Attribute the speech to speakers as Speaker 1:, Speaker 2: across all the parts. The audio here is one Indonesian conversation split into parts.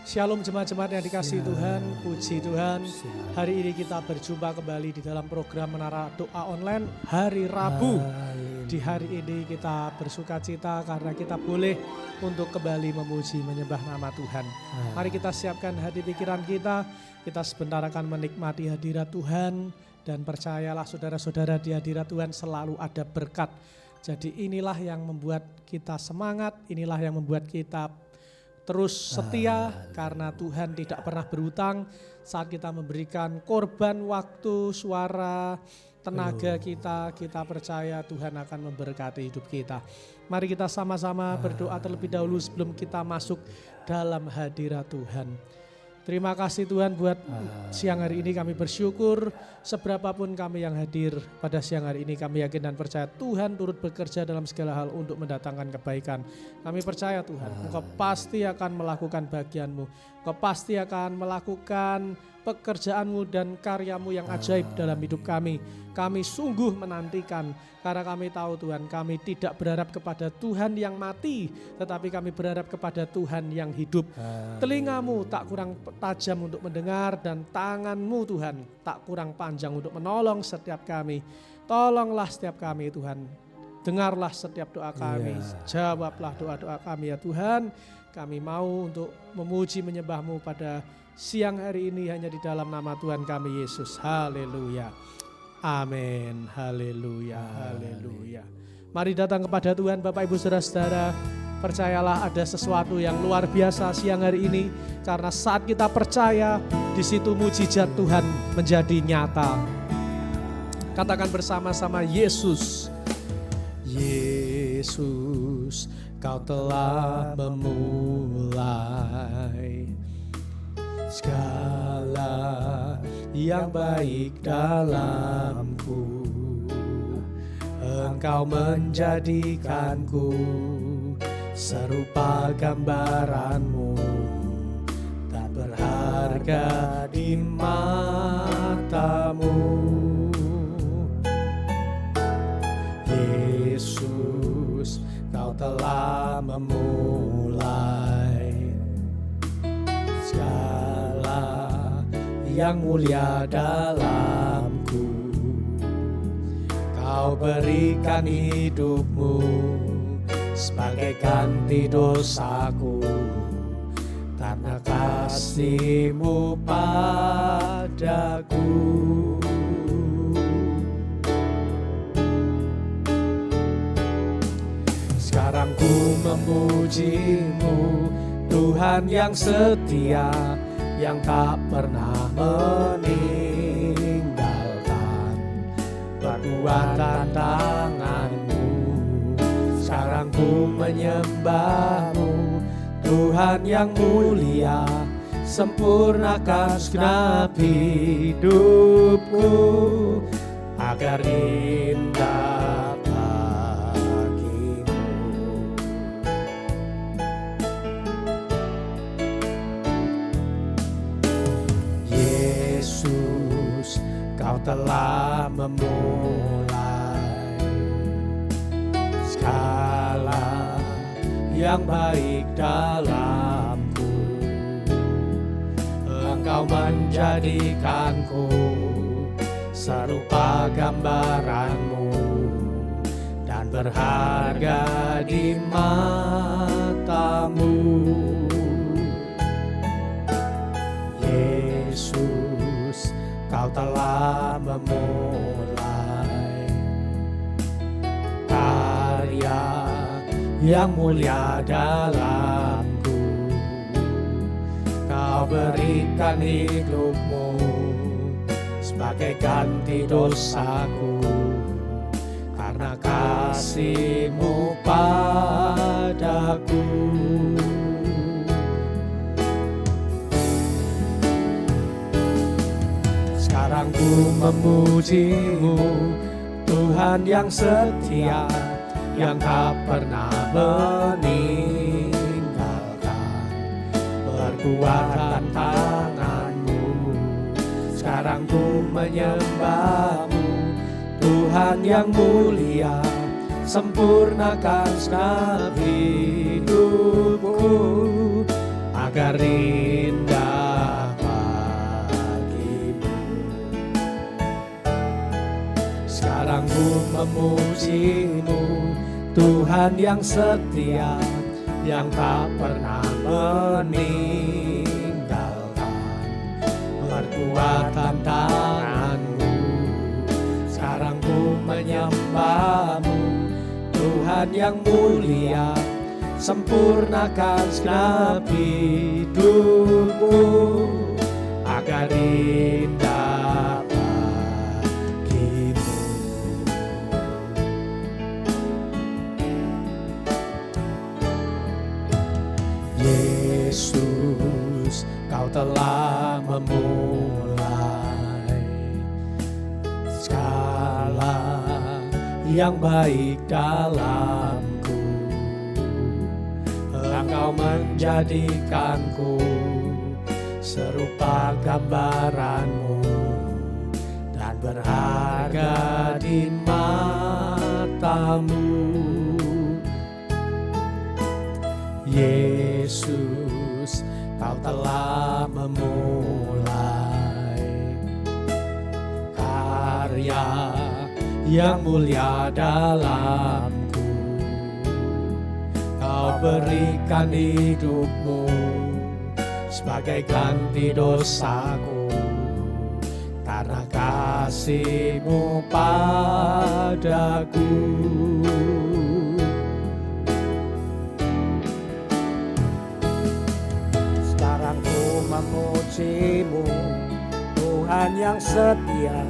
Speaker 1: Shalom jemaat-jemaat yang dikasihi Tuhan, puji Tuhan. Hari ini kita berjumpa kembali di dalam program Menara Doa Online hari Rabu. Di hari ini kita bersuka cita karena kita boleh untuk kembali memuji menyembah nama Tuhan. Mari kita siapkan hati pikiran kita sebentar akan menikmati hadirat Tuhan. Dan percayalah saudara-saudara, di hadirat Tuhan selalu ada berkat. Jadi inilah yang membuat kita semangat, inilah yang membuat kita terus setia karena Tuhan tidak pernah berhutang saat kita memberikan korban waktu, suara, tenaga kita percaya Tuhan akan memberkati hidup kita. Mari kita sama-sama berdoa terlebih dahulu sebelum kita masuk dalam hadirat Tuhan. Terima kasih Tuhan buat siang hari ini, kami bersyukur seberapapun kami yang hadir pada siang hari ini, kami yakin dan percaya Tuhan turut bekerja dalam segala hal untuk mendatangkan kebaikan. Kami percaya Tuhan, Engkau pasti akan melakukan bagian-Mu, Engkau pasti akan melakukan pekerjaan-Mu dan karya-Mu yang ajaib dalam hidup kami. Kami sungguh menantikan karena kami tahu Tuhan, kami tidak berharap kepada Tuhan yang mati, tetapi kami berharap kepada Tuhan yang hidup. Telinga-Mu tak kurang tajam untuk mendengar dan tangan-Mu Tuhan tak kurang panjang untuk menolong setiap kami. Tolonglah setiap kami Tuhan, dengarlah setiap doa kami, jawablah doa-doa kami ya Tuhan. Kami mau untuk memuji menyembah-Mu pada siang hari ini hanya di dalam nama Tuhan kami Yesus. Haleluya. Amin. Haleluya. Haleluya. Mari datang kepada Tuhan Bapak Ibu Saudara-saudara. Percayalah ada sesuatu yang luar biasa siang hari ini. Karena saat kita percaya, di situ mujizat Tuhan menjadi nyata. Katakan bersama-sama, Yesus. Yesus, Kau telah memulai segala yang baik dalamku. Engkau menjadikanku serupa gambaran-Mu, tak berharga di mata-Mu. Yesus, Kau telah memulai segala yang mulia dalamku. Kau berikan hidup-Mu sebagai ganti dosaku, karena kasih-Mu padaku. Sekarang ku memuji-Mu, Tuhan yang setia, yang tak pernah meninggalkan perbuatan tangan-Mu. Sekarang ku menyembah-Mu, Tuhan yang mulia, sempurnakan segenap hidupku agar indah bagimu. Yesus, Kau telah memulai segala yang baik dalamku. Engkau menjadikanku serupa gambaran-Mu dan berharga di mata-Mu. Yesus, Kau telah memulai karya yang mulia dalamku. Kau berikan hidup-Mu sebagai ganti dosaku, karena kasih-Mu padaku. Sekarang ku memuji-Mu, Tuhan yang setia, yang tak pernah meninggalkan perbuatan tangan-Mu. Sekarang ku menyembah-Mu, Tuhan yang mulia, sempurnakan segenap hidupku agar
Speaker 2: memuji-Mu, Tuhan yang setia, yang tak pernah meninggalkan perbuatan tangan-Mu. Sekarang ku menyembah-Mu, Tuhan yang mulia, sempurnakan segenap hidupku agar indah bagimu. Yesus, Kau telah memulai segala yang baik dalamku. Engkau menjadikanku serupa gambaran-Mu dan berharga di mata-Mu. Yesus, Kau telah memulai karya yang mulia dalamku. Kau berikan hidup-Mu sebagai ganti dosaku, karena kasih-Mu padaku. Sekarang ku memuji-Mu, Tuhan yang setia,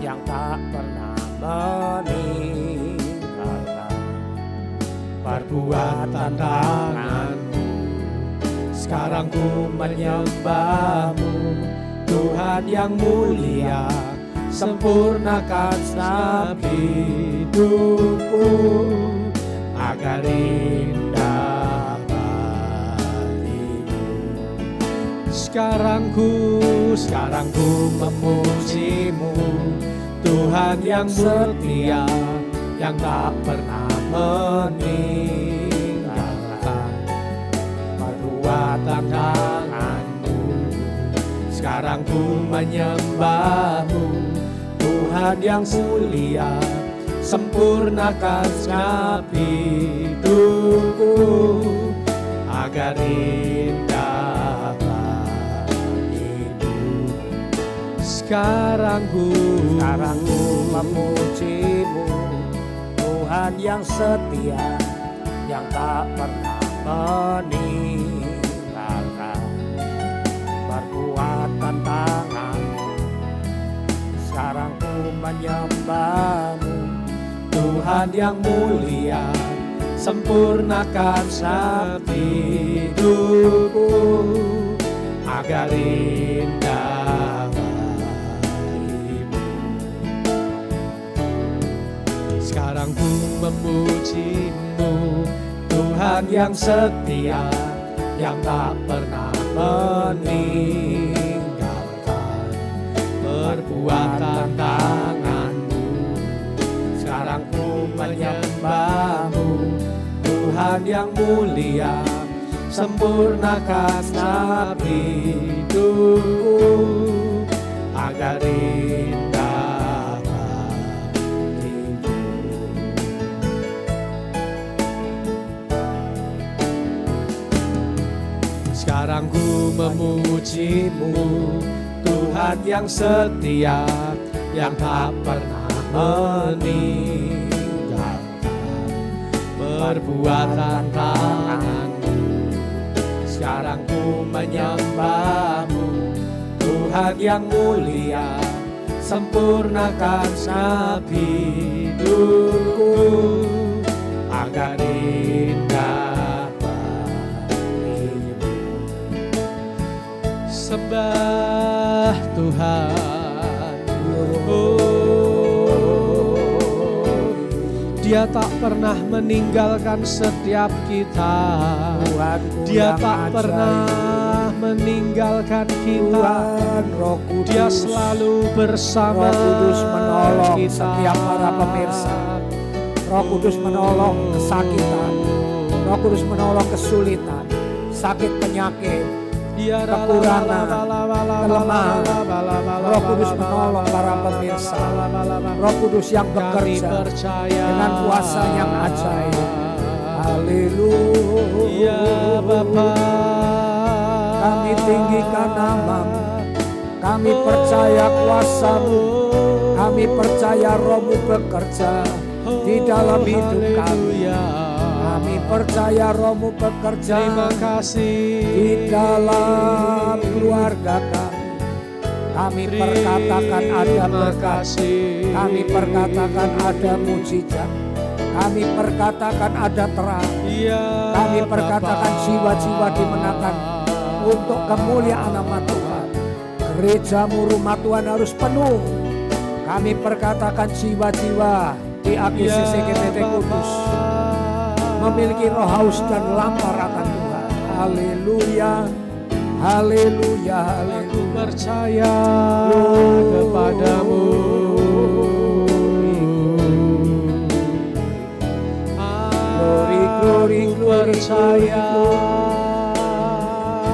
Speaker 2: yang tak pernah meninggalkan perbuatan tangan-Mu. Sekarang ku menyembah-Mu, Tuhan yang mulia, sempurnakan segenap hidupku agar indah bagimu. Sekarang ku memuji-Mu, Tuhan yang setia, yang tak pernah meninggalkan perbuatan tangan-Mu. Sekarang ku menyembah-Mu, Tuhan yang mulia, sempurnakan segenap hidupku agar indah bagimu. Sekarang ku memuji-Mu, Tuhan yang setia, yang tak pernah meninggalkan perbuatan tangan-Mu. Sekarang ku menyembah-Mu, Tuhan yang mulia, sempurnakan segenap hidupku agar indah bagimu. Sekarang ku memuji-Mu, Tuhan yang setia, yang tak pernah meninggalkan perbuatan tangan-Mu. Sekarang ku menyembah-Mu, Tuhan yang mulia, sempurnakan segenap hidupku agar indah bagimu. Sekarang ku memuji-Mu, Tuhan yang setia, yang tak pernah meninggalkan perbuatan tangan-Mu. Sekarang ku menyembah-Mu, Tuhan yang mulia, sempurnakan segenap hidupku agar indah bagimu. Sembah Tuhan, Dia tak pernah meninggalkan setiap kita. Dia tak pernah meninggalkan kita. Dia selalu bersama
Speaker 3: Roh Kudus menolong
Speaker 2: kita.
Speaker 3: setiap para pemirsa. Roh Kudus menolong kesakitan. Roh Kudus menolong kesulitan, sakit penyakit. kekurangan, kelemahan. Roh Kudus menolong para pemirsa. Roh Kudus yang bekerja dengan kuasa yang ajaib. Haleluya Bapa, kami tinggikan nama-Mu. Kami percaya kuasa-Mu. Kami percaya Roh-Mu bekerja di dalam hidup kami. Kami percaya Roh-Mu bekerja di dalam keluarga kami. Kami perkatakan ada berkat. Kami perkatakan ada mujizat. Kami perkatakan ada terang. Kami perkatakan jiwa-jiwa dimenangkan untuk kemuliaan nama Tuhan. Gereja-Mu, rumah Tuhan harus penuh. Kami perkatakan jiwa-jiwa di AGCC GPT Kudus memiliki roh haus dan lapar akan Tuhan. Haleluya, haleluya, haleluya.
Speaker 2: Aku percaya kepadamu.
Speaker 3: Glory, glory, glory,
Speaker 2: percaya.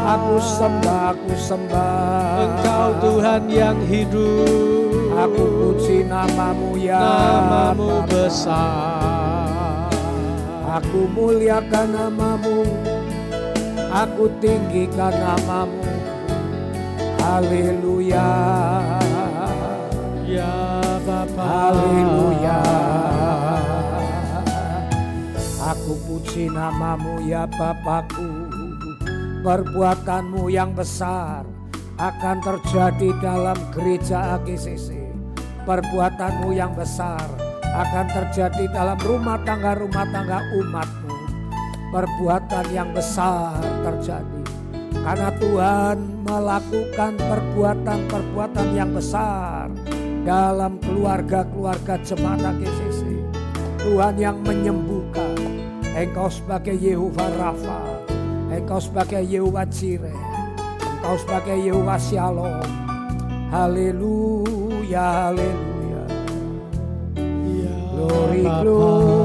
Speaker 3: Aku sembah, aku sembah.
Speaker 2: Engkau Tuhan yang hidup.
Speaker 3: Aku puji nama-Mu ya
Speaker 2: Nama-Mu
Speaker 3: Bapa.
Speaker 2: besar.
Speaker 3: Aku muliakan nama-Mu. Aku tinggikan nama-Mu. Haleluya.
Speaker 2: Ya Bapa.
Speaker 3: Haleluya. Aku puji nama-Mu ya Bapakku. Perbuatan-Mu yang besar akan terjadi dalam gereja AGCC. Perbuatan-Mu yang besar akan terjadi dalam rumah tangga umat-Mu. Perbuatan yang besar terjadi karena Tuhan melakukan perbuatan-perbuatan yang besar dalam keluarga-keluarga jemaat AGCC. Tuhan yang menyembuhkan. Engkau sebagai Yehova Rafa, Engkau sebagai Yehova Jireh, Engkau sebagai Yehova Shalom. Haleluya, haleluya. Glory, glory,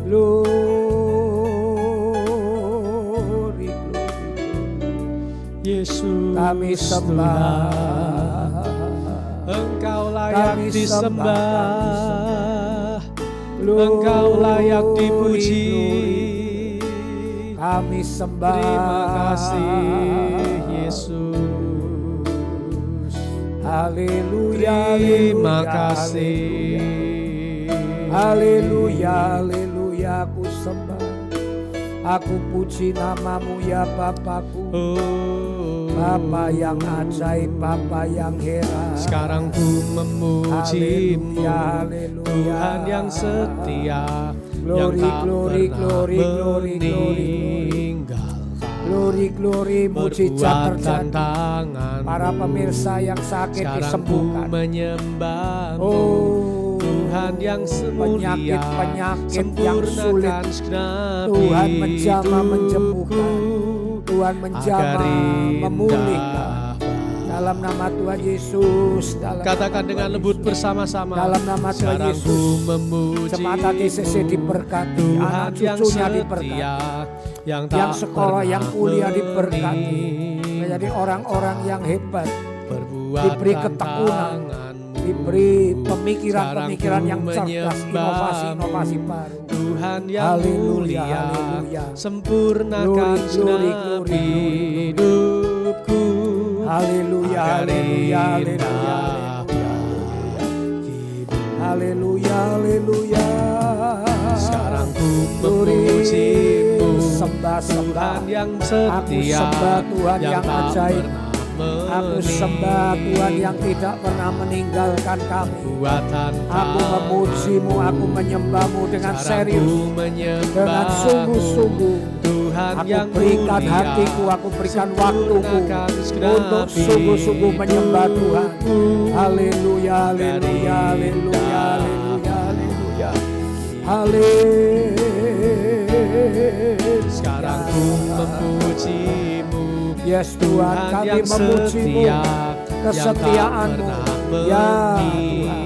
Speaker 3: glory, glory.
Speaker 2: Yesus
Speaker 3: Kami sembah.
Speaker 2: Engkau layak
Speaker 3: Kami
Speaker 2: disembah. Engkau layak dipuji.
Speaker 3: Kami sembah.
Speaker 2: Terima kasih Yesus.
Speaker 3: Haleluya.
Speaker 2: Terima kasih.
Speaker 3: Haleluya, haleluya. Aku sembah. Aku puji nama-Mu ya Bapakku. Bapa yang ajaib, Bapa yang heran.
Speaker 2: Sekarang ku memuji-Mu,
Speaker 3: Haleluya,
Speaker 2: Tuhan yang setia,
Speaker 3: Glory,
Speaker 2: yang tak
Speaker 3: glory,
Speaker 2: pernah
Speaker 3: glory, glory, glory.
Speaker 2: meninggalkan.
Speaker 3: Glory, glory, mujizat
Speaker 2: Perbuatan
Speaker 3: terjadi.
Speaker 2: tangan
Speaker 3: Para pemirsa yang sakit
Speaker 2: sekarang ku
Speaker 3: disembuhkan.
Speaker 2: menyembah-Mu,
Speaker 3: Oh,
Speaker 2: Tuhan yang semulia,
Speaker 3: penyakit-penyakit yang sulit.
Speaker 2: sempurnakan segenap
Speaker 3: Tuhan menjamah menyembuhkan.
Speaker 2: hidupku.
Speaker 3: Tuhan menjamah memulihkan. Dalam nama Tuhan Yesus.
Speaker 2: Katakan dengan lembut bersama-sama.
Speaker 3: Dalam nama Tuhan
Speaker 2: Sekarang
Speaker 3: Yesus.
Speaker 2: ku memuji
Speaker 3: Jemaat AGCC diberkati.
Speaker 2: Tuhan
Speaker 3: Anak
Speaker 2: yang
Speaker 3: cucunya
Speaker 2: setia,
Speaker 3: diberkati.
Speaker 2: yang
Speaker 3: Yang
Speaker 2: tak
Speaker 3: sekolah, yang
Speaker 2: pernah
Speaker 3: kuliah diberkati.
Speaker 2: meninggalkan.
Speaker 3: Menjadi orang-orang yang hebat.
Speaker 2: Perbuatan
Speaker 3: Diberi ketekunan.
Speaker 2: tangan-Mu.
Speaker 3: Diberi pemikiran-pemikiran yang
Speaker 2: Sekarang ku
Speaker 3: cerdas. Inovasi-inovasi baru.
Speaker 2: Tuhan yang
Speaker 3: Haleluya,
Speaker 2: mulia,
Speaker 3: haleluya.
Speaker 2: sempurnakan
Speaker 3: Glory, glory,
Speaker 2: segenap
Speaker 3: glory, glory.
Speaker 2: hidupku.
Speaker 3: Haleluya,
Speaker 2: Agar
Speaker 3: haleluya, haleluya.
Speaker 2: indah hidup.
Speaker 3: Haleluya, haleluya.
Speaker 2: Sekarang ku
Speaker 3: Glory,
Speaker 2: memuji-Mu,
Speaker 3: sembah-sembah.
Speaker 2: Tuhan yang
Speaker 3: Aku
Speaker 2: setia,
Speaker 3: sembah Tuhan yang
Speaker 2: tak
Speaker 3: ajaib.
Speaker 2: pernah
Speaker 3: Aku sembah Tuhan yang tidak pernah meninggalkan kami.
Speaker 2: Buatan
Speaker 3: Aku memuji-Mu, aku menyembah-Mu dengan
Speaker 2: Sekarang ku
Speaker 3: serius,
Speaker 2: menyembah-Mu,
Speaker 3: dengan sungguh-sungguh.
Speaker 2: Tuhan
Speaker 3: Aku
Speaker 2: yang
Speaker 3: berikan
Speaker 2: mulia,
Speaker 3: hatiku, aku berikan waktuku
Speaker 2: sempurnakan segenap
Speaker 3: untuk sungguh-sungguh menyembah Tuhan.
Speaker 2: hidupku.
Speaker 3: Haleluya, haleluya, haleluya, haleluya, haleluya.
Speaker 2: Sekarang ku memuji-Mu,
Speaker 3: Yes Tuhan,
Speaker 2: Tuhan
Speaker 3: kami
Speaker 2: yang
Speaker 3: memuji-Mu,
Speaker 2: setia,
Speaker 3: kesetiaan-Mu.
Speaker 2: yang tak pernah
Speaker 3: Ya Tuhan.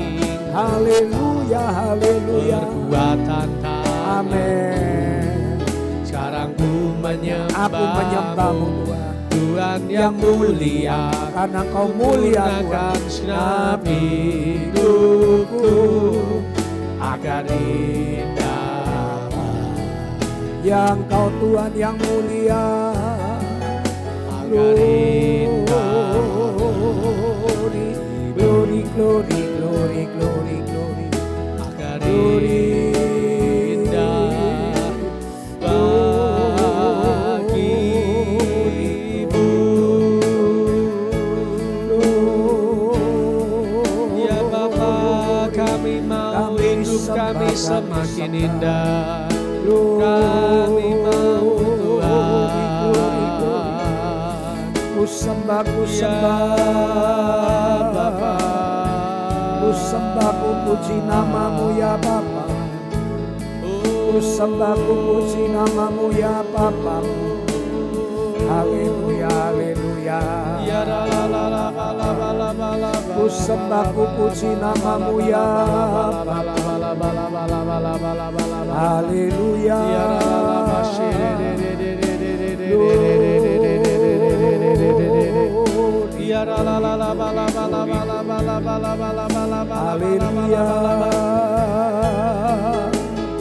Speaker 3: Haleluya, haleluya.
Speaker 2: perbuatan tangan.
Speaker 3: Amin.
Speaker 2: Sekarang ku
Speaker 3: menyembahmu Tuhan.
Speaker 2: Tuhan yang mulia,
Speaker 3: Karena Kau mulia Tuhan.
Speaker 2: gunakan segenap hidupku agar indah.
Speaker 3: Yang Kau Tuhan yang mulia,
Speaker 2: Agar indah.
Speaker 3: glory, glory, glory, glory, glory,
Speaker 2: Agar
Speaker 3: glory,
Speaker 2: indah bagimu. Ya Bapa, kami mau hidup kami semakin indah. Kami mau Tuhan.
Speaker 3: Ku sembah, ku
Speaker 2: Ya
Speaker 3: sembah,
Speaker 2: Bapa,
Speaker 3: ku sembah, ku puji namamu ya Bapa. Ku sembah, ku puji namamu ya Bapa. Haleluya, haleluya.
Speaker 2: Ya la la la la la la la la la.
Speaker 3: Ku sembah, ku puji namamu ya Bapa. Haleluya.
Speaker 2: Ya la la la masih Ya la la la la la la la la la la la la la la.
Speaker 3: Haleluya.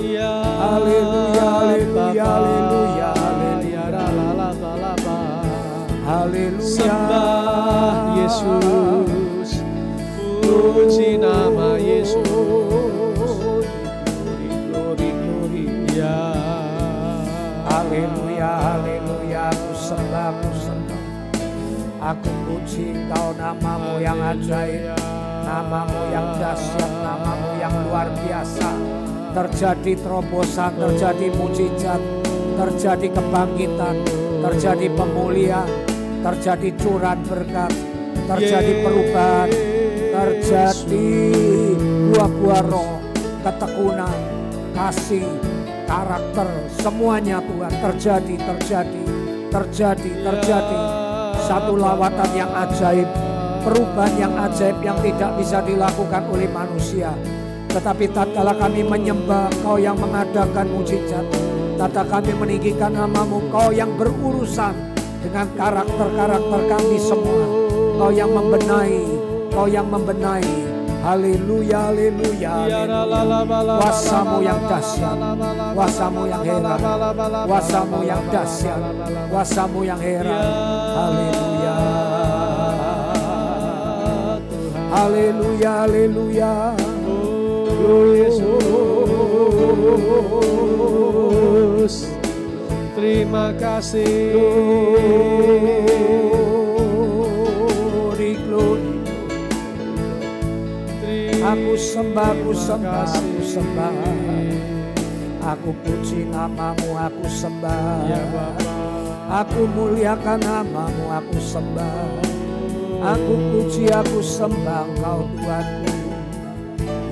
Speaker 2: Ya
Speaker 3: Haleluya, haleluya, haleluya,
Speaker 2: Ya la la la la la la.
Speaker 3: Haleluya.
Speaker 2: Sembah Yesus, puji nama Yesus.
Speaker 3: Glory, glory.
Speaker 2: Ya
Speaker 3: Haleluya, haleluya. Aku sembah, aku sembah. Aku puji Engkau, namamu yang ajaib, namamu yang dahsyat, namamu yang luar biasa. Terjadi terobosan, terjadi mujizat, terjadi kebangkitan, terjadi pemulihan, terjadi curahan berkat, terjadi perubahan, terjadi buah-buah roh, ketekunan, kasih, karakter, semuanya Tuhan terjadi. Satu lawatan yang ajaib, perubahan yang ajaib yang tidak bisa dilakukan oleh manusia. Tetapi tatkala kami menyembah Kau yang mengadakan mujizat, tatkala kami meninggikan namamu, Kau yang berurusan dengan karakter-karakter kami semua, Kau yang membenahi. Haleluya, haleluya, haleluya. Kuasamu yang dahsyat, kuasamu yang heran, kuasamu yang dahsyat, kuasamu yang heran. Haleluya, haleluya, haleluya.
Speaker 2: Yesus, terima kasih.
Speaker 3: Glory, glory. Aku sembah, aku sembah, aku sembah. Aku puji namamu, aku sembah.
Speaker 2: Ya Bapa,
Speaker 3: Aku muliakan namamu, aku sembah. Aku puji, aku sembah Engkau Tuhanku.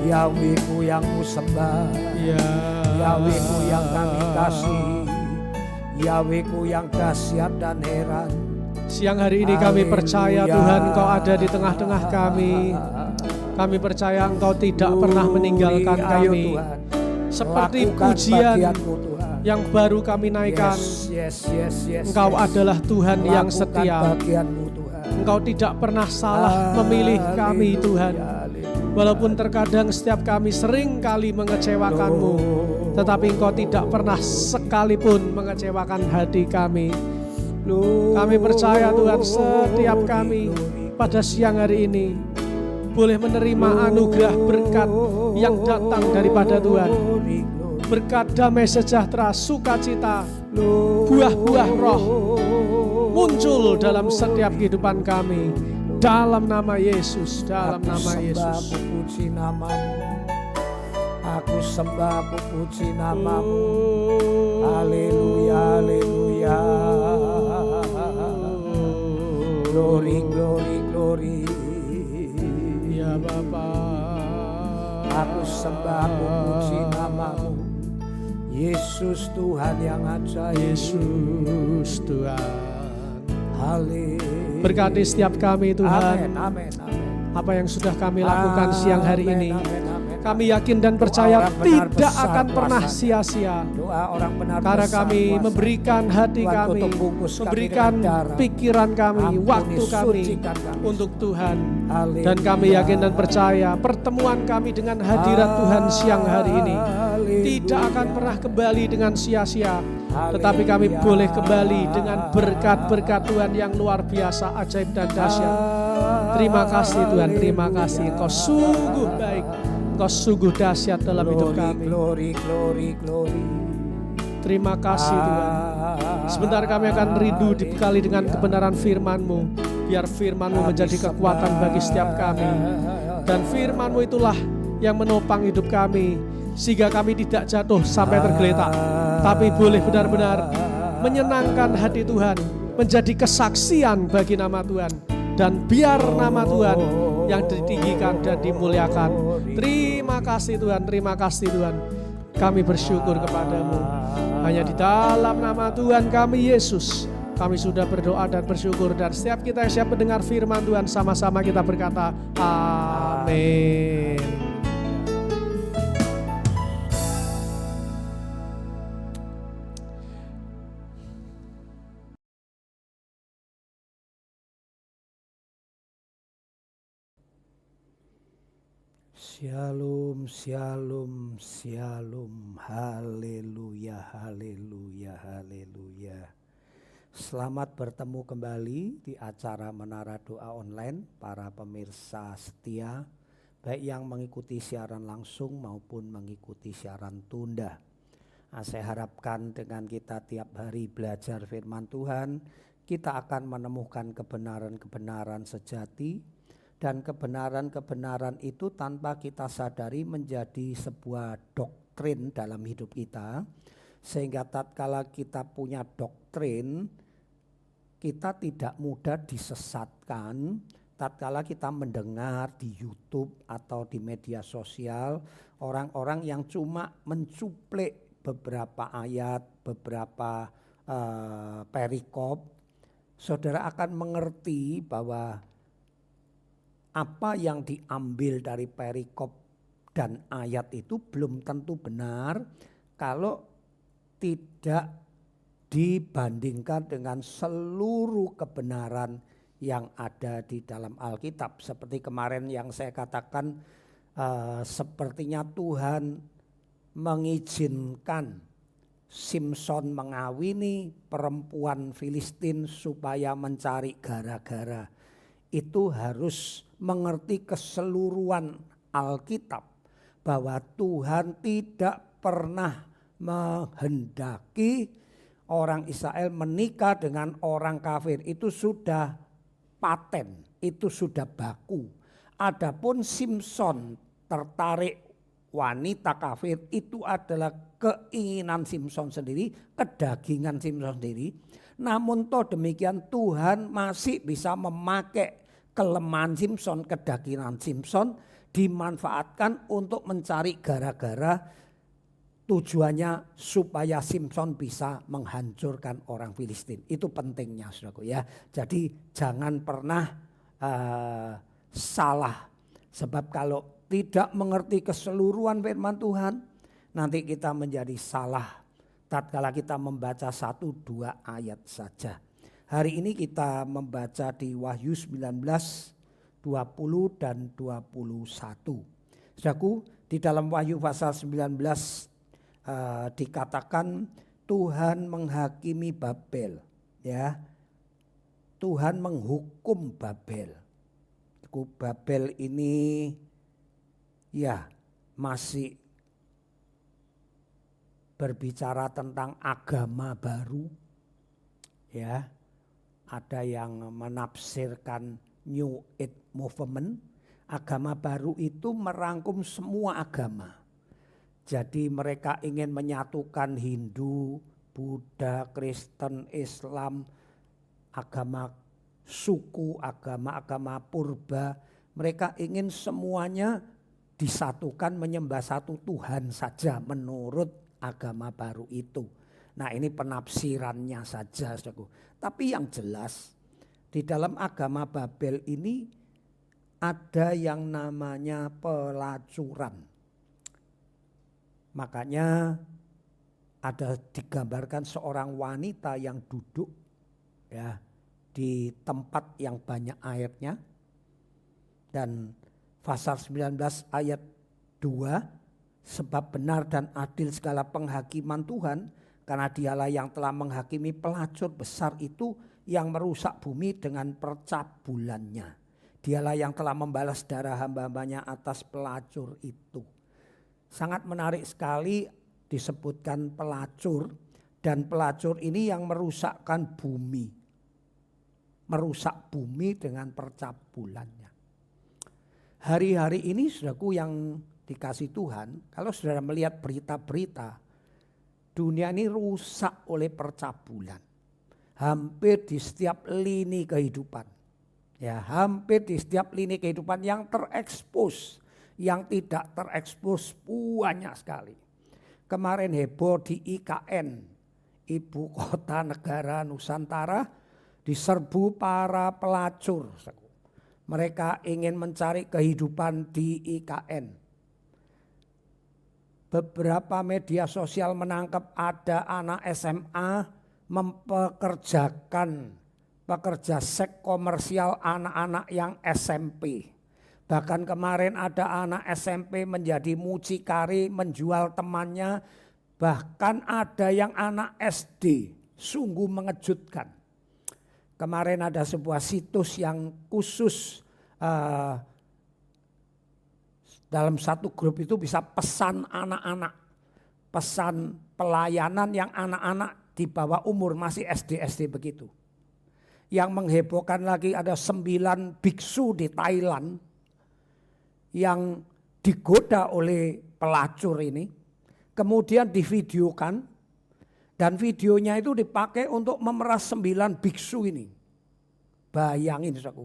Speaker 3: Yahwehku yang ku sembah,
Speaker 2: ya
Speaker 3: Yahwehku yang kami kasih, Yahwehku yang dahsyat dan heran.
Speaker 2: Siang hari ini kami percaya Tuhan Engkau ada di tengah-tengah kami. Kami percaya Engkau tidak pernah meninggalkan kami. Seperti pujian yang baru kami naikkan, Engkau adalah Tuhan yang setia. Engkau tidak pernah salah memilih kami Tuhan. Walaupun terkadang setiap kami sering kali mengecewakan-Mu, tetapi Engkau tidak pernah sekalipun mengecewakan hati kami. Kami percaya Tuhan, setiap kami pada siang hari ini boleh menerima anugerah berkat yang datang daripada Tuhan. Berkat damai sejahtera, sukacita, buah-buah roh muncul dalam setiap kehidupan kami. Dalam nama Yesus, dalam nama Yesus.
Speaker 3: Aku puji namamu, aku sembah, aku puji namamu. Haleluya, haleluya. Glory, glory, glory.
Speaker 2: Ya Bapa,
Speaker 3: aku sembah, aku puji namamu. Yesus Tuhan yang ajaib.
Speaker 2: Yesus Tuhan.
Speaker 3: Haleluya.
Speaker 2: Berkati setiap kami Tuhan.
Speaker 3: Amin, amin, amin.
Speaker 2: Apa yang sudah kami lakukan siang hari ini,
Speaker 3: Amin, amin, amin.
Speaker 1: Kami yakin dan percaya tidak akan pernah sia-sia.
Speaker 3: Doa orang benar
Speaker 1: Karena
Speaker 3: besar
Speaker 1: kami
Speaker 3: kuasa.
Speaker 1: memberikan hati
Speaker 3: Tuhan,
Speaker 1: kami,
Speaker 3: tutup bungkus kami
Speaker 1: memberikan
Speaker 3: dengan darah.
Speaker 1: pikiran kami,
Speaker 3: Ampuni,
Speaker 1: waktu kami
Speaker 3: sucikan kami.
Speaker 1: untuk Tuhan.
Speaker 3: Haleluya.
Speaker 1: Dan kami yakin dan percaya pertemuan kami dengan hadirat Tuhan siang hari ini tidak akan pernah kembali dengan sia-sia. Tetapi kami boleh kembali dengan berkat-berkat Tuhan yang luar biasa, ajaib dan dahsyat. Terima kasih Tuhan, terima kasih. Engkau sungguh baik, Engkau sungguh dahsyat dalam hidup kami.
Speaker 3: Glory.
Speaker 1: Terima kasih Tuhan. Sebentar kami akan rindu dibekali dengan kebenaran firman-Mu. Biar firman-Mu menjadi kekuatan bagi setiap kami. Dan firman-Mu itulah yang menopang hidup kami, sehingga kami tidak jatuh sampai tergeletak, tapi boleh benar-benar menyenangkan hati Tuhan, menjadi kesaksian bagi nama Tuhan. Dan biar nama Tuhan yang ditinggikan dan dimuliakan. Terima kasih Tuhan, terima kasih Tuhan. Kami bersyukur kepadamu. Hanya di dalam nama Tuhan kami Yesus, kami sudah berdoa dan bersyukur. Dan setiap kita yang siap mendengar firman Tuhan, sama-sama kita berkata amin.
Speaker 3: Shalom, shalom, shalom. Haleluya, haleluya, haleluya. Selamat bertemu kembali di acara Menara Doa Online para pemirsa setia, baik yang mengikuti siaran langsung maupun mengikuti siaran tunda. Saya harapkan dengan kita tiap hari belajar firman Tuhan, kita akan menemukan kebenaran-kebenaran sejati. Dan kebenaran-kebenaran itu tanpa kita sadari menjadi sebuah doktrin dalam hidup kita. Sehingga tatkala kita punya doktrin, kita tidak mudah disesatkan. Tatkala kita mendengar di YouTube atau di media sosial, orang-orang yang cuma mencuplik beberapa ayat, beberapa perikop, saudara akan mengerti bahwa apa yang diambil dari perikop dan ayat itu belum tentu benar kalau tidak dibandingkan dengan seluruh kebenaran yang ada di dalam Alkitab. Seperti kemarin yang saya katakan, sepertinya Tuhan mengizinkan Simson mengawini perempuan Filistin supaya mencari gara-gara. Itu harus mengerti keseluruhan Alkitab, bahwa Tuhan tidak pernah menghendaki orang Israel menikah dengan orang kafir. Itu sudah paten, itu sudah baku. Adapun Simson tertarik wanita kafir, itu adalah keinginan Simson sendiri, kedagingan Simson sendiri. Namun toh demikian Tuhan masih bisa memakai kelemahan Simson, kedagingan Simson dimanfaatkan untuk mencari gara-gara, tujuannya supaya Simson bisa menghancurkan orang Filistin. Itu pentingnya saudaraku ya. Jadi jangan pernah salah. Sebab kalau tidak mengerti keseluruhan firman Tuhan, nanti kita menjadi salah tatkala kita membaca 1-2 ayat saja. Hari ini kita membaca di Wahyu 19, 20 dan 21. Saudaraku, di dalam Wahyu pasal 19 dikatakan Tuhan menghakimi Babel, ya. Tuhan menghukum Babel. Babel ini ya masih berbicara tentang agama baru, ya. Ada yang menafsirkan New Age Movement. Agama baru itu merangkum semua agama. Jadi mereka ingin menyatukan Hindu, Buddha, Kristen, Islam, agama suku, agama-agama purba. Mereka ingin semuanya disatukan menyembah satu Tuhan saja menurut agama baru itu. Nah, ini penafsirannya saja, saudaraku. Tapi yang jelas di dalam agama Babel ini ada yang namanya pelacuran. Makanya ada digambarkan seorang wanita yang duduk ya di tempat yang banyak airnya. Dan pasal 19 ayat 2, sebab benar dan adil segala penghakiman Tuhan, karena dialah yang telah menghakimi pelacur besar itu yang merusak bumi dengan percabulannya. Dialah yang telah membalas darah hamba-hambanya atas pelacur itu. Sangat menarik sekali disebutkan pelacur, dan pelacur ini yang merusakkan bumi. Merusak bumi dengan percabulannya. Hari-hari ini saudaraku yang dikasih Tuhan, kalau saudara melihat berita-berita, dunia ini rusak oleh percabulan. Hampir di setiap lini kehidupan. Ya, hampir di setiap lini kehidupan yang terekspos, yang tidak terekspos banyak sekali. Kemarin heboh di IKN, Ibu Kota Negara Nusantara, diserbu para pelacur. Mereka ingin mencari kehidupan di IKN. Beberapa media sosial menangkap ada anak SMA mempekerjakan pekerja seks komersial anak-anak yang SMP. Bahkan kemarin ada anak SMP menjadi mucikari menjual temannya. Bahkan ada yang anak SD, sungguh mengejutkan. Kemarin ada sebuah situs yang khusus dalam satu grup itu bisa pesan anak-anak. Pesan pelayanan yang anak-anak di bawah umur masih SD begitu. Yang menghebohkan lagi ada 9 biksu di Thailand yang digoda oleh pelacur ini. Kemudian divideokan. Dan videonya itu dipakai untuk memeras 9 biksu ini. Bayangin saudaraku,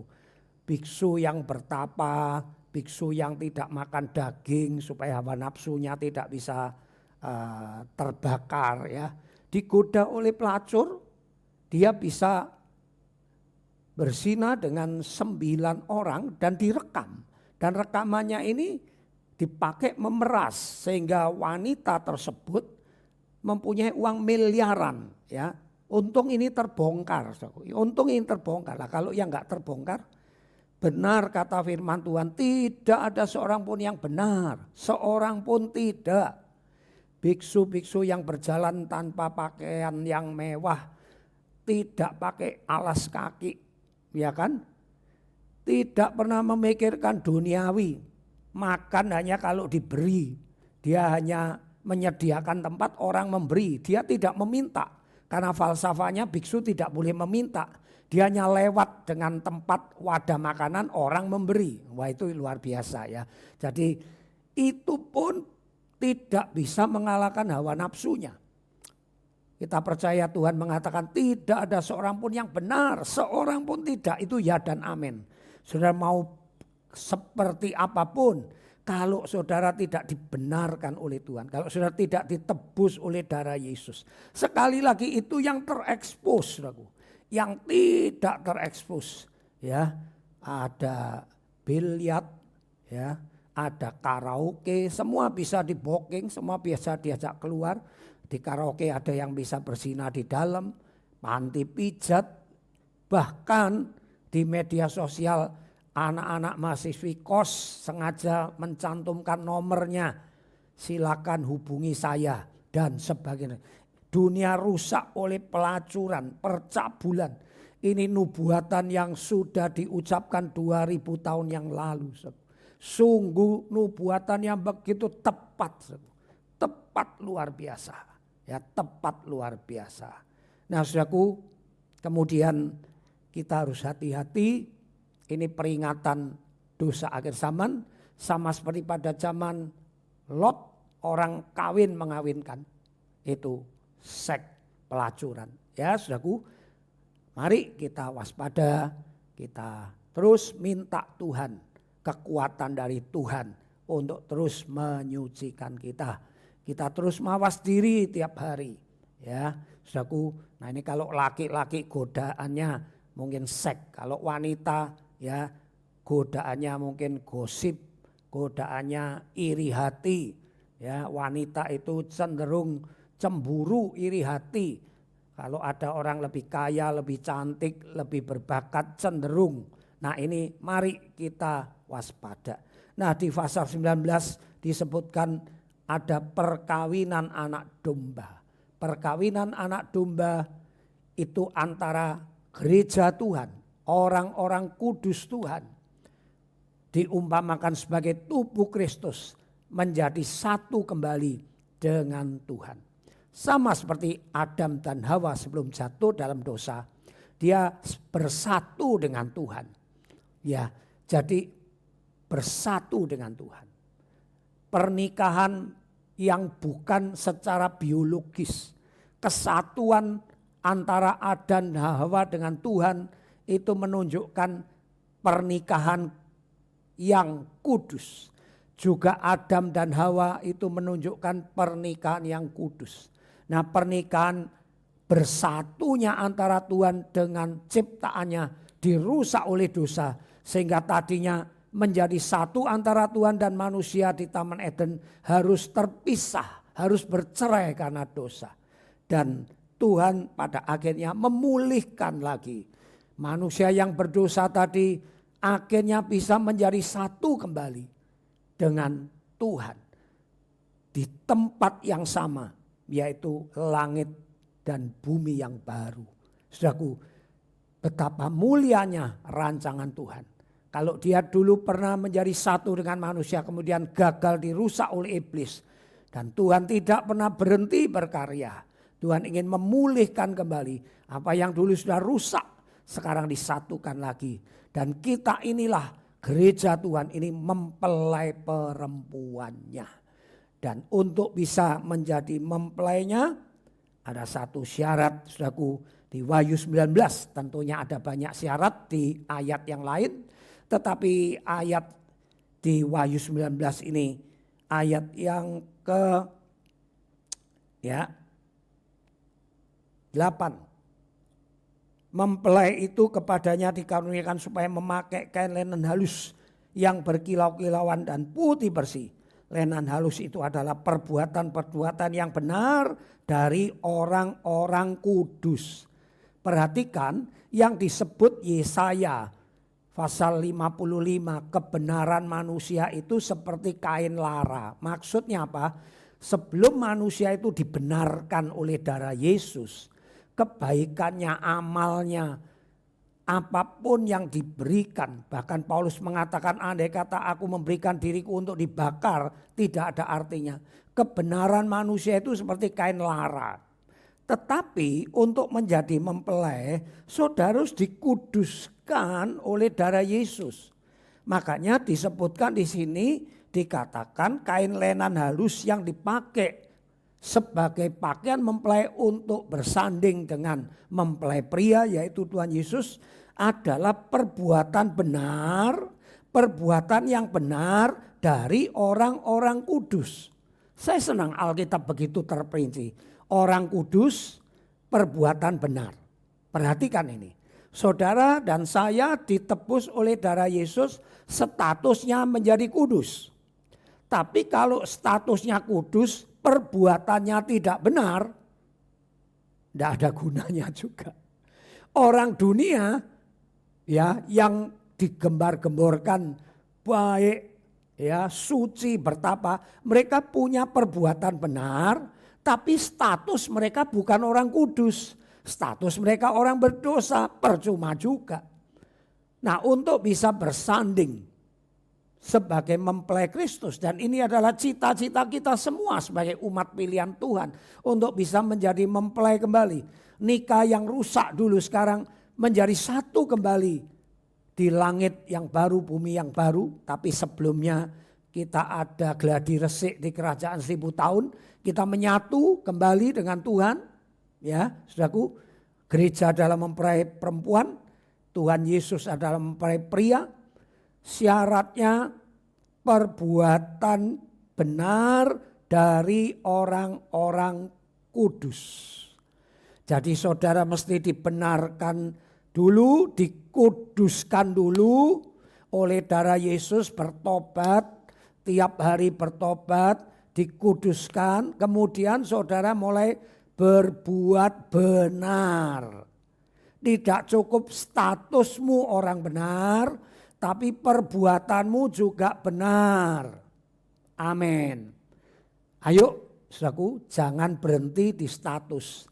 Speaker 3: biksu yang bertapa, biksu yang tidak makan daging supaya hawa nafsunya tidak bisa terbakar ya. Digoda oleh pelacur, dia bisa berzina dengan 9 orang dan direkam. Dan rekamannya ini dipakai memeras sehingga wanita tersebut mempunyai uang miliaran ya. Untung ini terbongkar. Untung ini terbongkar. Lah kalau yang enggak terbongkar, benar kata firman Tuhan, tidak ada seorang pun yang benar, seorang pun tidak. Biksu-biksu yang berjalan tanpa pakaian yang mewah, tidak pakai alas kaki, ya kan? Tidak pernah memikirkan duniawi, makan hanya kalau diberi. Dia hanya menyediakan tempat, orang memberi, dia tidak meminta. Karena falsafahnya biksu tidak boleh meminta. Dia hanya lewat dengan tempat wadah makanan, orang memberi. Wah itu luar biasa ya. Jadi itu pun tidak bisa mengalahkan hawa nafsunya. Kita percaya Tuhan mengatakan tidak ada seorang pun yang benar, seorang pun tidak. Itu ya dan amin. Saudara mau seperti apapun, kalau saudara tidak dibenarkan oleh Tuhan, kalau saudara tidak ditebus oleh darah Yesus. Sekali lagi itu yang terekspos, saudaraku. Yang tidak terekspos, ya. Ada biliar, ya. Ada karaoke, semua bisa di-booking, semua bisa diajak keluar. Di karaoke ada yang bisa berzina di dalam, panti pijat, bahkan di media sosial anak-anak mahasiswi kos sengaja mencantumkan nomornya, silakan hubungi saya dan sebagainya. Dunia rusak oleh pelacuran, percabulan. Ini nubuatan yang sudah diucapkan 2000 tahun yang lalu. Sungguh nubuatan yang begitu tepat. Tepat luar biasa. Ya, tepat luar biasa. Nah saudaraku, kemudian kita harus hati-hati. Ini peringatan dosa akhir zaman, sama seperti pada zaman Lot, orang kawin mengawinkan. Itu seks pelacuran. Ya saudaraku, mari kita waspada, kita terus minta Tuhan, kekuatan dari Tuhan untuk terus menyucikan kita. Kita terus mawas diri tiap hari. Ya saudaraku, nah ini kalau laki-laki godaannya mungkin seks, kalau wanita ya godaannya mungkin gosip, godaannya iri hati, Ya, wanita itu cenderung cemburu, iri hati. Kalau ada orang lebih kaya, lebih cantik, lebih berbakat, cenderung. Nah ini mari kita waspada. Nah di pasal 19 disebutkan ada perkawinan anak domba. Perkawinan anak domba itu antara gereja Tuhan, orang-orang kudus Tuhan. Diumpamakan sebagai tubuh Kristus menjadi satu kembali dengan Tuhan. Sama seperti Adam dan Hawa sebelum jatuh dalam dosa, dia bersatu dengan Tuhan. Ya, jadi bersatu dengan Tuhan. Pernikahan yang bukan secara biologis, kesatuan antara Adam dan Hawa dengan Tuhan itu menunjukkan pernikahan yang kudus. Juga Adam dan Hawa itu menunjukkan pernikahan yang kudus. Nah pernikahan bersatunya antara Tuhan dengan ciptaannya dirusak oleh dosa. Sehingga tadinya menjadi satu antara Tuhan dan manusia di Taman Eden harus terpisah, harus bercerai karena dosa. Dan Tuhan pada akhirnya memulihkan lagi. Manusia yang berdosa tadi akhirnya bisa menjadi satu kembali dengan Tuhan. Di tempat yang sama, yaitu langit dan bumi yang baru. Saudaraku, betapa mulianya rancangan Tuhan. Kalau dia dulu pernah menjadi satu dengan manusia, kemudian gagal dirusak oleh iblis. Dan Tuhan tidak pernah berhenti berkarya. Tuhan ingin memulihkan kembali apa yang dulu sudah rusak, sekarang disatukan lagi. Dan kita inilah gereja Tuhan ini mempelai perempuannya. Dan untuk bisa menjadi mempelainya ada satu syarat, saudaraku, di Wahyu 19. Tentunya ada banyak syarat di ayat yang lain. Tetapi ayat di Wahyu 19 ini ayat yang ke 8. Mempelai itu kepadanya dikaruniakan supaya memakai kain linen halus yang berkilau-kilauan dan putih bersih. Linen halus itu adalah perbuatan-perbuatan yang benar dari orang-orang kudus. Perhatikan yang disebut Yesaya pasal 55, kebenaran manusia itu seperti kain lara. Maksudnya apa? Sebelum manusia itu dibenarkan oleh darah Yesus, kebaikannya, amalnya, apapun yang diberikan. Bahkan Paulus mengatakan andai kata aku memberikan diriku untuk dibakar, tidak ada artinya. Kebenaran manusia itu seperti kain lara. Tetapi untuk menjadi mempelai, saudara harus dikuduskan oleh darah Yesus. Makanya disebutkan di sini dikatakan kain lenan halus yang dipakai sebagai pakaian mempelai untuk bersanding dengan mempelai pria, yaitu Tuhan Yesus, adalah perbuatan benar, perbuatan yang benar dari orang-orang kudus. Saya senang Alkitab begitu terperinci. Orang kudus, perbuatan benar. Perhatikan ini. Saudara dan saya ditebus oleh darah Yesus, statusnya menjadi kudus. Tapi kalau statusnya kudus, perbuatannya tidak benar, tidak ada gunanya juga. Orang dunia ya yang digembar-gemborkan baik, ya suci, bertapa, mereka punya perbuatan benar, tapi status mereka bukan orang kudus. Status mereka orang berdosa, percuma juga. Nah untuk bisa bersanding sebagai mempelai Kristus, dan ini adalah cita-cita kita semua sebagai umat pilihan Tuhan untuk bisa menjadi mempelai kembali. Nikah yang rusak dulu sekarang menjadi satu kembali di langit yang baru, bumi yang baru. Tapi sebelumnya kita ada gladi resik di kerajaan 1000 tahun. Kita menyatu kembali dengan Tuhan. Ya, saudaraku, gereja adalah mempelai perempuan, Tuhan Yesus adalah mempelai pria. Syaratnya perbuatan benar dari orang-orang kudus. Jadi saudara mesti dibenarkan dulu, dikuduskan dulu oleh darah Yesus, bertobat, tiap hari bertobat, dikuduskan, kemudian saudara mulai berbuat benar. Tidak cukup statusmu orang benar, tapi perbuatanmu juga benar. Amin. Ayo saudaraku, jangan berhenti di status.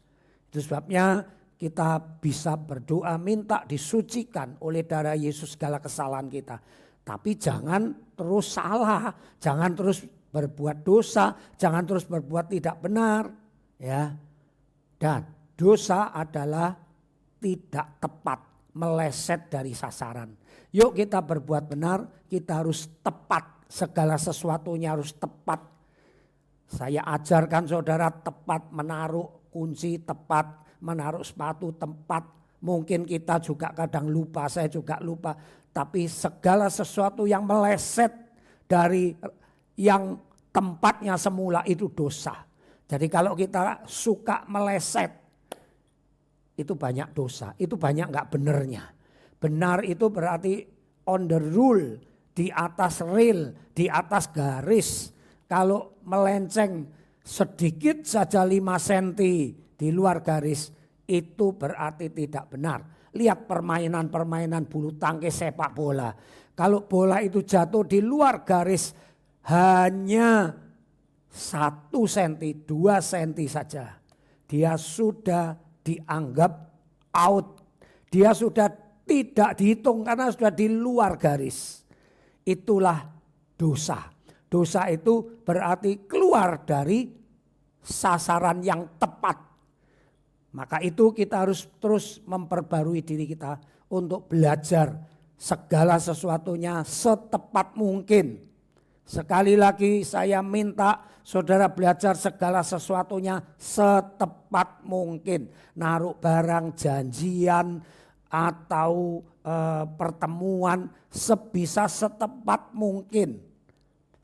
Speaker 3: Itu sebabnya kita bisa berdoa minta disucikan oleh darah Yesus segala kesalahan kita. Tapi jangan terus salah, jangan terus berbuat dosa, jangan terus berbuat tidak benar. Ya. Dan dosa adalah tidak tepat, meleset dari sasaran. Yuk kita berbuat benar, kita harus tepat, segala sesuatunya harus tepat. Saya ajarkan saudara tepat menaruh kunci, tepat menaruh sepatu, tempat. Mungkin kita juga kadang lupa, saya juga lupa. Tapi segala sesuatu yang meleset dari yang tempatnya semula itu dosa. Jadi kalau kita suka meleset, itu banyak dosa, itu banyak gak benernya. Benar itu berarti on the rule, di atas rail, di atas garis. Kalau melenceng sedikit saja 5 cm di luar garis, itu berarti tidak benar. Lihat permainan-permainan bulu tangkis, sepak bola. Kalau bola itu jatuh di luar garis hanya 1 cm, 2 cm saja, dia sudah dianggap out. Dia sudah tidak dihitung karena sudah di luar garis. Itulah dosa. Dosa itu berarti keluar dari sasaran yang tepat. Maka itu kita harus terus memperbarui diri kita untuk belajar segala sesuatunya setepat mungkin. Sekali lagi saya minta saudara belajar segala sesuatunya setepat mungkin. Naruh barang, janjian atau pertemuan sebisa setepat mungkin.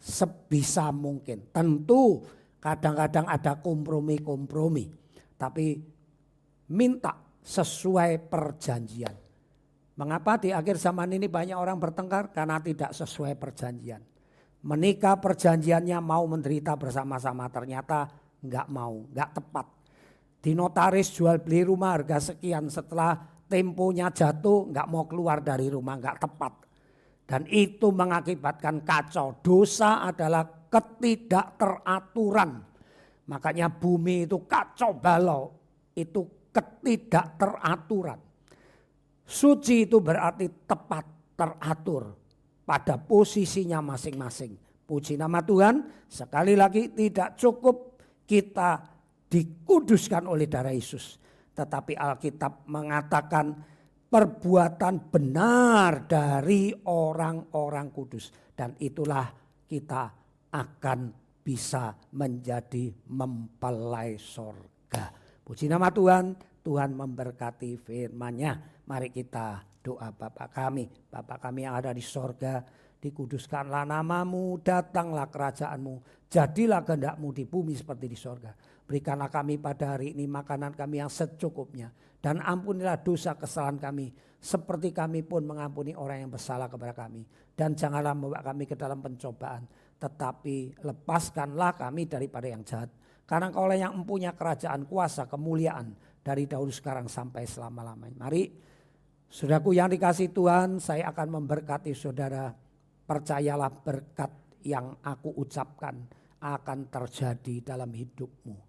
Speaker 3: Sebisa mungkin. Tentu kadang-kadang ada kompromi-kompromi. Tapi minta sesuai perjanjian. Mengapa di akhir zaman ini banyak orang bertengkar? Karena tidak sesuai perjanjian. Menikah perjanjiannya mau menderita bersama-sama, ternyata enggak mau, enggak tepat. Di notaris jual beli rumah harga sekian, setelah temponya jatuh enggak mau keluar dari rumah, enggak tepat. Dan itu mengakibatkan kacau. Dosa adalah ketidakteraturan. Makanya bumi itu kacau balau, itu ketidakteraturan. Suci itu berarti tepat, teratur pada posisinya masing-masing. Puji nama Tuhan, sekali lagi tidak cukup kita dikuduskan oleh darah Yesus. Tetapi Alkitab mengatakan perbuatan benar dari orang-orang kudus. Dan itulah kita akan bisa menjadi mempelai sorga. Puji nama Tuhan, Tuhan memberkati firman-Nya. Mari kita doa. Bapa kami yang ada di sorga, dikuduskanlah namamu, datanglah kerajaanmu, jadilah kehendak-mu di bumi seperti di sorga. Berikanlah kami pada hari ini makanan kami yang secukupnya, dan ampunilah dosa kesalahan kami, seperti kami pun mengampuni orang yang bersalah kepada kami. Dan janganlah membawa kami ke dalam pencobaan, tetapi lepaskanlah kami daripada yang jahat. Karena Engkaulah yang mempunyai kerajaan, kuasa, kemuliaan dari dahulu sekarang sampai selama-lamanya. Mari saudaraku yang dikasihi Tuhan, saya akan memberkati saudara. Percayalah berkat yang aku ucapkan akan terjadi dalam hidupmu.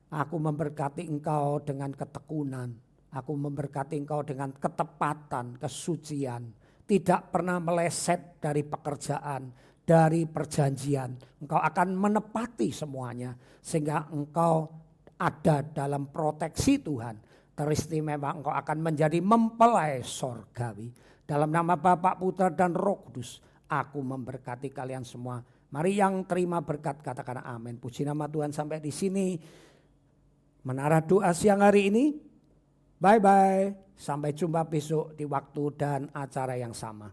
Speaker 3: Aku memberkati engkau dengan ketekunan. Aku memberkati engkau dengan ketepatan, kesucian. Tidak pernah meleset dari pekerjaan, dari perjanjian. Engkau akan menepati semuanya. Sehingga engkau ada dalam proteksi Tuhan. Teristimewa engkau akan menjadi mempelai sorgawi. Dalam nama Bapa, Putra dan Roh Kudus, aku memberkati kalian semua. Mari yang terima berkat katakan amin. Puji nama Tuhan, sampai di sini menara doa siang hari ini. Bye bye. Sampai jumpa besok di waktu dan acara yang sama.